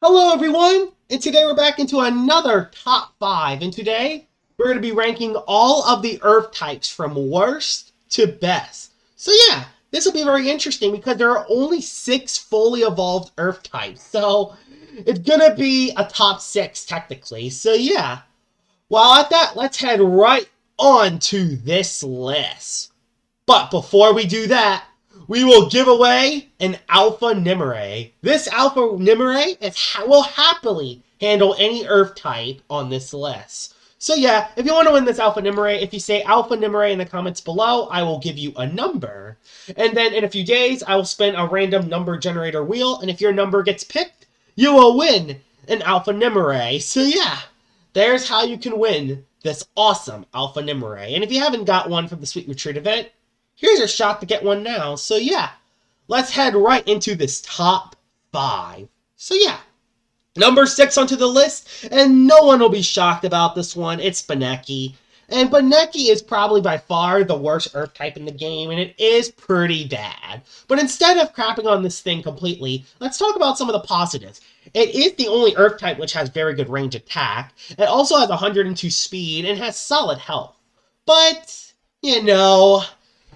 Hello everyone, and today we're back into another top 5, and today we're going to be ranking all of the Earth types from worst to best. So yeah, this will be very interesting because there are only 6 fully evolved Earth types, so it's going to be a top 6 technically. So yeah, while at that, let's head right on to this list. But before we do that, we will give away an Alpha Nimere. This Alpha Nimere will happily handle any Earth type on this list. So yeah, if you want to win this Alpha Nimere, if you say Alpha Nimere in the comments below, I will give you a number. And then in a few days, I will spin a random number generator wheel, and if your number gets picked, you will win an Alpha Nimere. So yeah, there's how you can win this awesome Alpha Nimere. And if you haven't got one from the Sweet Retreat event, here's your shot to get one now. So yeah, let's head right into this top 5. So yeah, number 6 onto the list, and no one will be shocked about this one. It's Baneki. And Baneki is probably by far the worst Earth type in the game, and it is pretty bad. But instead of crapping on this thing completely, let's talk about some of the positives. It is the only Earth type which has very good range attack. It also has 102 speed and has solid health. But, you know,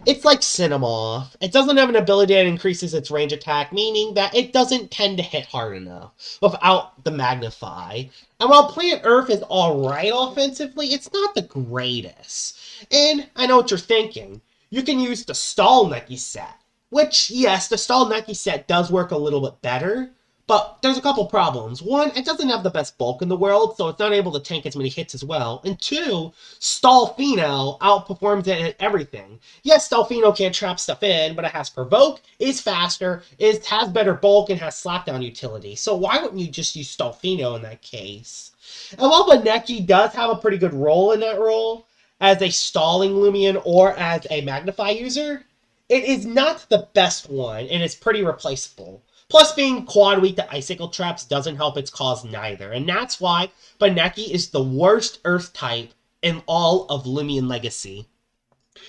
it's like Cinemoth. It doesn't have an ability that increases its range attack, meaning that it doesn't tend to hit hard enough without the Magnify. And while Planet Earth is alright offensively, it's not the greatest. And I know what you're thinking. You can use the Stall Neki set. Which, yes, the Stall Neki set does work a little bit better. But there's a couple problems. One, it doesn't have the best bulk in the world, so it's not able to tank as many hits as well. And two, Stallfino outperforms it at everything. Yes, Stallfino can't trap stuff in, but it has Provoke, is faster, has better bulk, and has Slapdown utility. So why wouldn't you just use Stallfino in that case? And while Baneki does have a pretty good role in that role, as a stalling Loomian or as a Magnify user, it is not the best one, and it's pretty replaceable. Plus, being quad weak to Icicle Traps doesn't help its cause neither. And that's why Baneki is the worst Earth type in all of Loomian Legacy.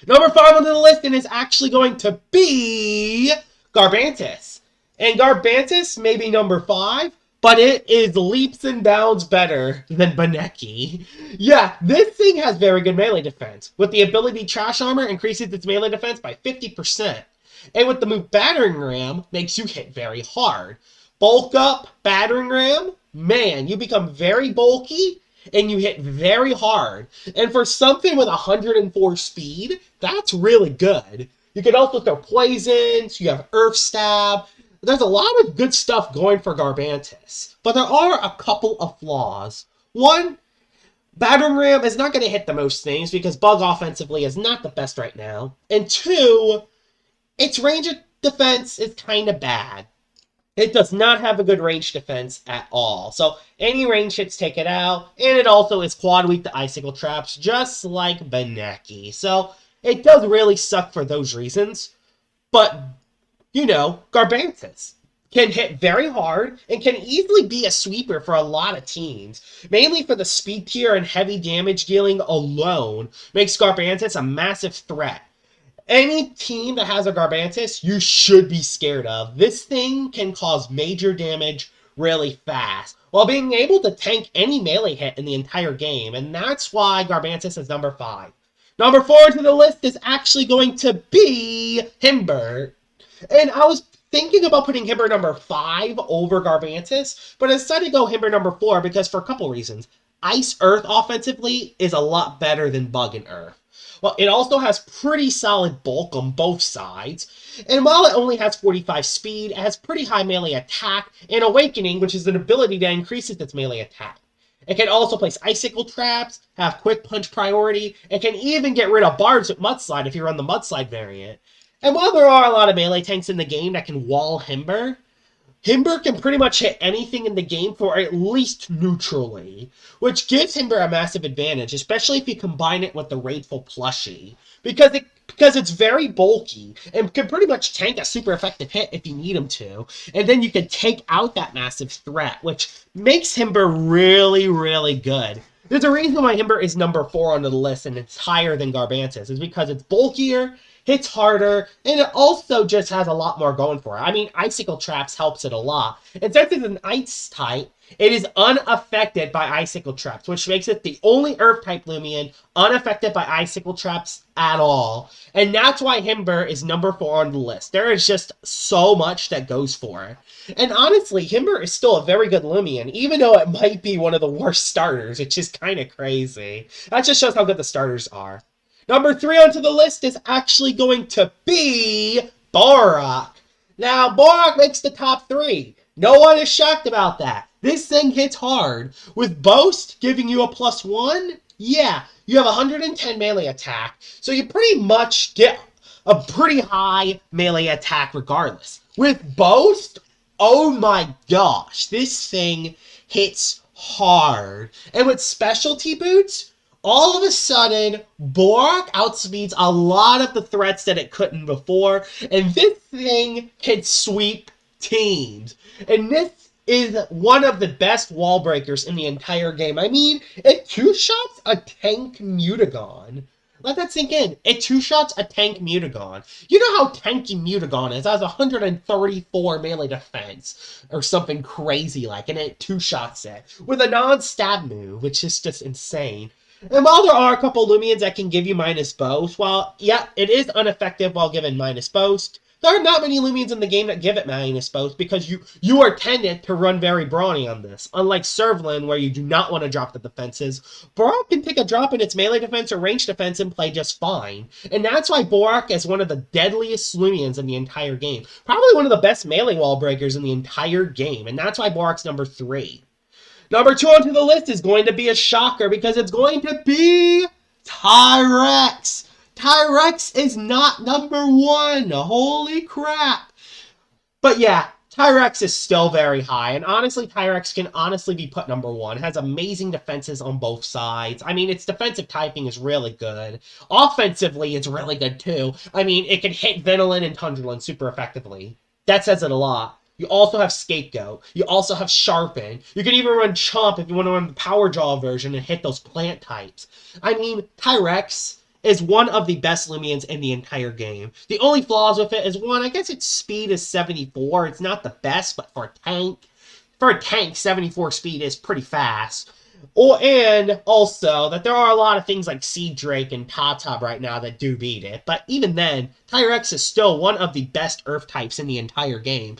Number 5 on the list and is actually going to be Garbantis. And Garbantis may be number 5, but it is leaps and bounds better than Baneki. Yeah, this thing has very good melee defense. With the ability Trash Armor, increases its melee defense by 50%. And with the move Battering Ram, makes you hit very hard. Bulk up, Battering Ram, man, you become very bulky, and you hit very hard. And for something with 104 speed, that's really good. You can also throw Poisons, you have Earth Stab. There's a lot of good stuff going for Garbantis. But there are a couple of flaws. One, Battering Ram is not going to hit the most things because Bug offensively is not the best right now. And two, its range of defense is kind of bad. It does not have a good range defense at all. So any range hits take it out. And it also is quad weak to Icicle Traps, just like Baneki. So it does really suck for those reasons. But, you know, Garbantis can hit very hard and can easily be a sweeper for a lot of teams. Mainly for the speed tier and heavy damage dealing alone makes Garbantis a massive threat. Any team that has a Garbantis, you should be scared of. This thing can cause major damage really fast, while being able to tank any melee hit in the entire game, and that's why Garbantis is number 5. Number 4 to the list is actually going to be Himbert. And I was thinking about putting Himbert number 5 over Garbantis, but I decided to go Himbert number 4 because for a couple reasons. Ice Earth offensively is a lot better than Bug and Earth. Well, it also has pretty solid bulk on both sides, and while it only has 45 speed, it has pretty high melee attack and Awakening, which is an ability that increases its melee attack. It can also place Icicle Traps, have Quick Punch priority, and can even get rid of Barbs with Mudslide if you run the Mudslide variant. And while there are a lot of melee tanks in the game that can wall Himbert, Himbert can pretty much hit anything in the game for at least neutrally, which gives Himbert a massive advantage, especially if you combine it with the Raidful Plushie, because it's very bulky and can pretty much tank a super effective hit if you need him to, and then you can take out that massive threat, which makes Himbert really, really good. There's a reason why Himbert is number 4 on the list and it's higher than Garbantis, is because it's bulkier, hits harder, and it also just has a lot more going for it. I mean, Icicle Traps helps it a lot. And since it's an Ice type, it is unaffected by Icicle Traps, which makes it the only Earth-type Loomian unaffected by Icicle Traps at all. And that's why Himber is number 4 on the list. There is just so much that goes for it. And honestly, Himber is still a very good Loomian, even though it might be one of the worst starters, which is kind of crazy. That just shows how good the starters are. Number 3 onto the list is actually going to be Borak. Now, Borak makes the top 3. No one is shocked about that. This thing hits hard. With Boast giving you a +1, yeah, you have 110 melee attack, so you pretty much get a pretty high melee attack regardless. With Boast, oh my gosh, this thing hits hard. And with Specialty Boots, all of a sudden, Borak outspeeds a lot of the threats that it couldn't before, and this thing can sweep teams. And this is one of the best wall breakers in the entire game. I mean, it two-shots a tank Mutagon. Let that sink in. It two-shots a tank Mutagon. You know how tanky Mutagon is. It has 134 melee defense, or something crazy like, and it two-shots it with a non-stab move, which is just insane. And while there are a couple Loomians that can give you minus Boast, while, yeah, it is ineffective while given minus Boast, there are not many Loomians in the game that give it minus Boast because you are tended to run very brawny on this. Unlike Servlin, where you do not want to drop the defenses, Borak can take a drop in its melee defense or range defense and play just fine. And that's why Borak is one of the deadliest Loomians in the entire game. Probably one of the best melee wall breakers in the entire game, and that's why Borak's number 3. Number 2 onto the list is going to be a shocker because it's going to be Tyrecks. Tyrecks is not number 1. Holy crap. But yeah, Tyrecks is still very high. And honestly, Tyrecks can honestly be put number 1. It has amazing defenses on both sides. I mean, its defensive typing is really good. Offensively, it's really good too. I mean, it can hit Venilin and Tundralin super effectively. That says it a lot. You also have Scapegoat. You also have Sharpen. You can even run Chomp if you want to run the Power Jaw version and hit those plant types. I mean, Tyrecks is one of the best Loomians in the entire game. The only flaws with it is, one, I guess its speed is 74. It's not the best, but for a tank, 74 speed is pretty fast. And also that there are a lot of things like Sea Drake and Tatab right now that do beat it. But even then, Tyrecks is still one of the best Earth types in the entire game.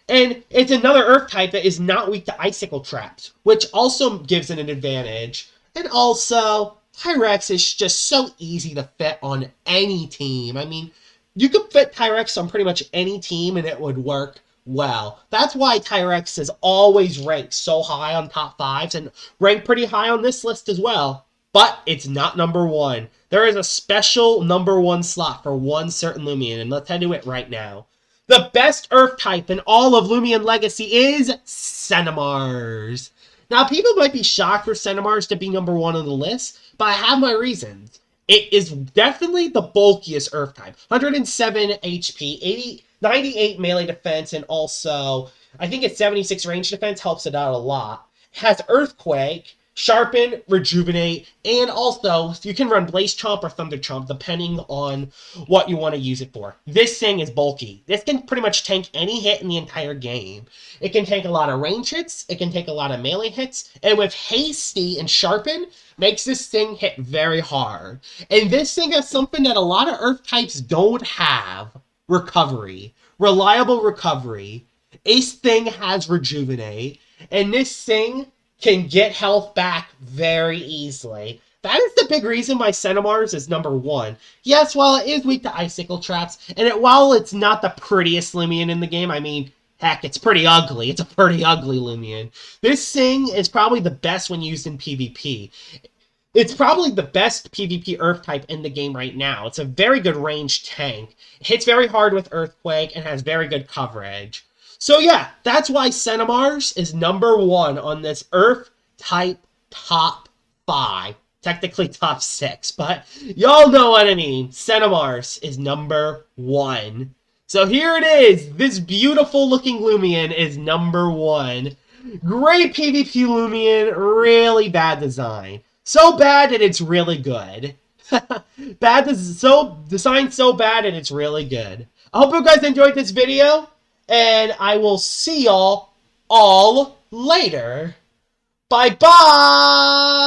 And it's another Earth type that is not weak to Icicle Traps, which also gives it an advantage. And also, Tyrecks is just so easy to fit on any team. I mean, you could fit Tyrecks on pretty much any team and it would work well. That's why Tyrecks is always ranked so high on top 5s and ranked pretty high on this list as well. But it's not number 1. There is a special number 1 slot for one certain Loomian, and let's head to it right now. The best Earth type in all of Loomian Legacy is Cinemars. Now, people might be shocked for Cinemars to be number 1 on the list, but I have my reasons. It is definitely the bulkiest Earth type. 107 HP, 98 melee defense, and also, I think its 76 range defense helps it out a lot. It has Earthquake, Sharpen, Rejuvenate, and also, you can run Blaze Chomp or Thunder Chomp depending on what you want to use it for. This thing is bulky. This can pretty much tank any hit in the entire game. It can tank a lot of range hits, it can take a lot of melee hits, and with Hasty and Sharpen, makes this thing hit very hard. And this thing has something that a lot of Earth types don't have. Recovery. Reliable recovery. This thing has Rejuvenate, and this thing can get health back very easily. That is the big reason why Cinemars is number 1. Yes, while it is weak to Icicle Traps, and while it's not the prettiest Loomian in the game, I mean, heck, it's pretty ugly. It's a pretty ugly Loomian. This thing is probably the best when used in PvP. It's probably the best PvP Earth type in the game right now. It's a very good range tank. It hits very hard with Earthquake and has very good coverage. So yeah, that's why Cinemars is number 1 on this Earth type top 5. Technically top 6, but y'all know what I mean. Cinemars is number 1. So here it is. This beautiful looking Loomian is number 1. Great PvP Loomian, really bad design. So bad that it's really good. Bad is so designed so bad and it's really good. I hope you guys enjoyed this video, and I will see y'all all later. Bye bye.